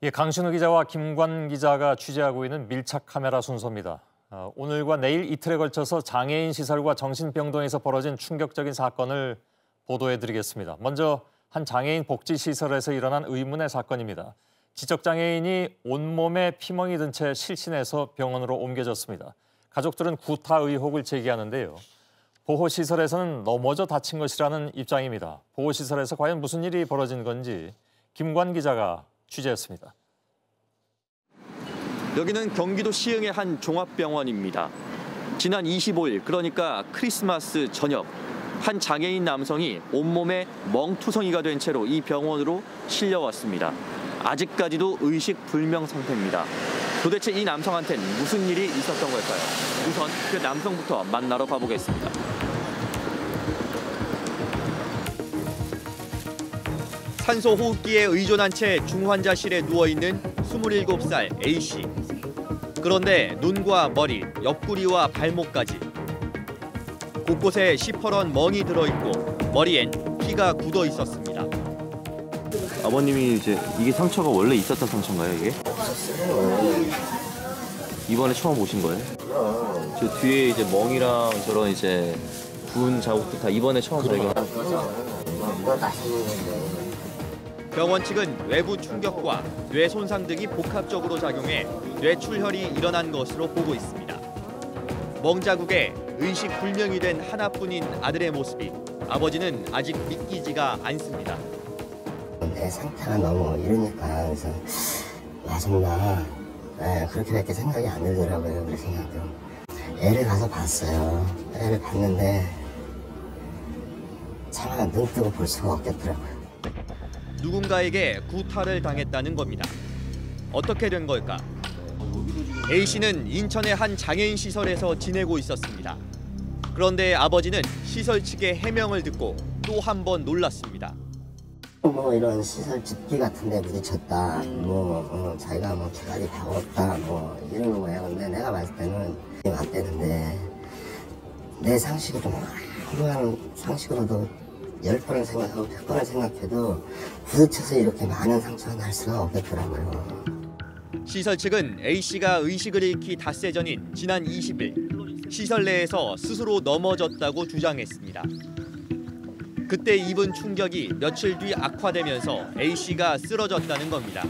예, 강신우 기자와 김관 기자가 취재하고 있는 밀착 카메라 순서입니다. 오늘과 내일 이틀에 걸쳐서 장애인 시설과 정신병동에서 벌어진 충격적인 사건을 보도해드리겠습니다. 먼저 한 장애인 복지시설에서 일어난 의문의 사건입니다. 지적장애인이 온몸에 피멍이 든 채 실신해서 병원으로 옮겨졌습니다. 가족들은 구타 의혹을 제기하는데요. 보호시설에서는 넘어져 다친 것이라는 입장입니다. 보호시설에서 과연 무슨 일이 벌어진 건지 김관 기자가 취재했습니다. 여기는 경기도 시흥의 한 종합병원입니다. 지난 25일, 그러니까 크리스마스 저녁, 한 장애인 남성이 온몸에 멍투성이가 된 채로 이 병원으로 실려왔습니다. 아직까지도 의식 불명 상태입니다. 도대체 이 남성한테는 무슨 일이 있었던 걸까요? 우선 그 남성부터 만나러 가보겠습니다. 산소호흡기에 의존한 채 중환자실에 누워있는 27살 A씨. 그런데 눈과 머리, 옆구리와 발목까지 곳곳에 시퍼런 멍이 들어있고 머리엔 피가 굳어 있었습니다. 아버님이 이게 상처가 원래 있었던 상처인가요, 이게? 이번에 처음 오신 거예요? 저 뒤에 멍이랑 저런 분 자국도 다 이번에 처음 발견. 병원 측은 외부 충격과 뇌 손상 등이 복합적으로 작용해 뇌출혈이 일어난 것으로 보고 있습니다. 멍자국에 의식 불명이 된 하나뿐인 아들의 모습이 아버지는 아직 믿기지가 않습니다. 내 상태가 너무 이러니까 그래서 맞았나 그렇게밖에 생각이 안 들더라고요. 그래서 생각도 애를 가서 봤어요. 애를 봤는데 차마 눈 뜨고 볼 수가 없겠더라고요. 누군가에게 구타를 당했다는 겁니다. 어떻게 된 걸까? A씨는 인천의 한 장애인 시설에서 지내고 있었습니다. 그런데 아버지는 시설 측의 해명을 듣고 또 한 번 놀랐습니다. 이런 시설 집기 같은 데 부딪혔다. 자기가 기관이 박았다. 이러는 거야. 근데 내가 봤을 때는 안 되는데 내 상식으로 그냥 상식으로도 10번을 생각하고 100번을 생각해도 부딪혀서 이렇게 많은 상처가 날 수가 없겠더라고요. 시설 측은 A씨가 의식을 잃기 닷새 전인 지난 20일 시설 내에서 스스로 넘어졌다고 주장했습니다. 그때 입은 충격이 며칠 뒤 악화되면서 A씨가 쓰러졌다는 겁니다.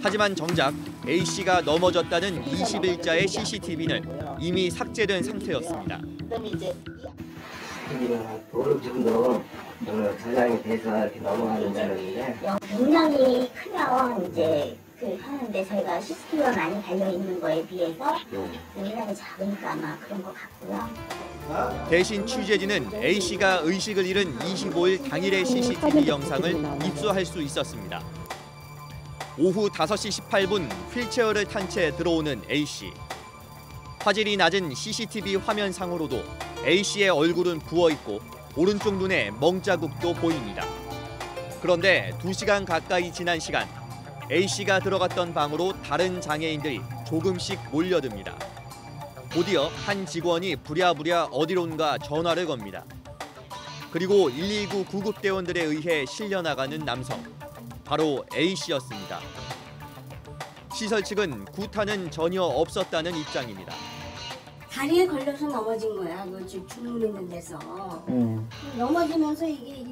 하지만 정작 A씨가 넘어졌다는 20일자의 CCTV는 이미 삭제된 상태였습니다. 오른쪽도 저장이 돼서 이렇게 넘어가는 줄 알았는데 용량이 크면 하는데 저희가 CCTV가 많이 달려있는 거에 비해서 용량이 작으니까 아마 그런 것 같고요. 대신 취재진은 A씨가 의식을 잃은 25일 당일의 CCTV 영상을 입수할 수 있었습니다. 오후 5시 18분 휠체어를 탄 채 들어오는 A씨. 화질이 낮은 CCTV 화면상으로도 A씨의 얼굴은 부어있고 오른쪽 눈에 멍자국도 보입니다. 그런데 2시간 가까이 지난 시간 A씨가 들어갔던 방으로 다른 장애인들이 조금씩 몰려듭니다. 곧이어 한 직원이 부랴부랴 어디론가 전화를 겁니다. 그리고 119 구급대원들에 의해 실려나가는 남성, 바로 A씨였습니다. 시설 측은 구타는 전혀 없었다는 입장입니다. 다리에 걸려서 넘어진 거야. 지금 주문 있는 데서. 넘어지면서 이게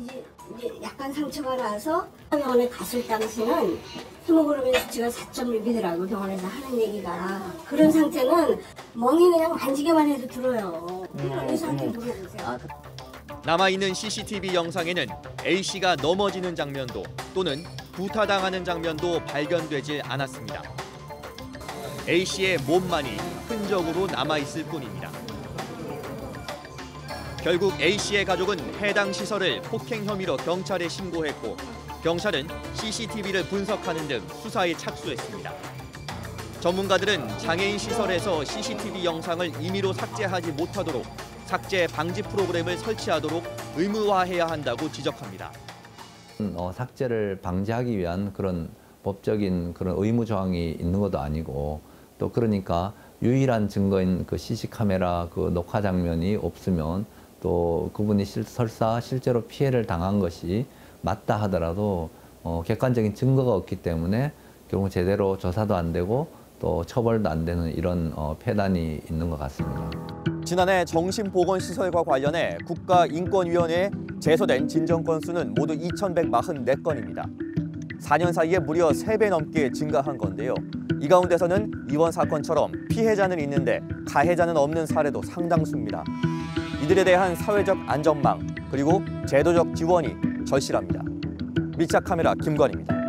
이제 약간 상처가 나서 병원에 갔을 당시는 헤모글로빈 수치가 4.6이더라고. 병원에서 하는 얘기가. 그런 상태는 멍이 그냥 만지기만 해도 들어요. 의사한테 물어보세요. 남아있는 CCTV 영상에는 A씨가 넘어지는 장면도 또는 구타당하는 장면도 발견되지 않았습니다. A씨의 몸만이 흔적으로 남아있을 뿐입니다. 결국 A씨의 가족은 해당 시설을 폭행 혐의로 경찰에 신고했고 경찰은 CCTV를 분석하는 등 수사에 착수했습니다. 전문가들은 장애인 시설에서 CCTV 영상을 임의로 삭제하지 못하도록 삭제 방지 프로그램을 설치하도록 의무화해야 한다고 지적합니다. 삭제를 방지하기 위한 그런 법적인 그런 의무 조항이 있는 것도 아니고 또 그러니까 유일한 증거인 그 CC 카메라 그 녹화 장면이 없으면 또 그분이 설사 실제로 피해를 당한 것이 맞다 하더라도 객관적인 증거가 없기 때문에 결국 제대로 조사도 안 되고 또 처벌도 안 되는 이런 폐단이 있는 것 같습니다. 지난해 정신보건시설과 관련해 국가인권위원회에 제소된 진정 건수는 모두 2,144건입니다. 4년 사이에 무려 3배 넘게 증가한 건데요. 이 가운데서는 이번 사건처럼 피해자는 있는데 가해자는 없는 사례도 상당수입니다. 이들에 대한 사회적 안전망 그리고 제도적 지원이 절실합니다. 밀착카메라 김건희입니다.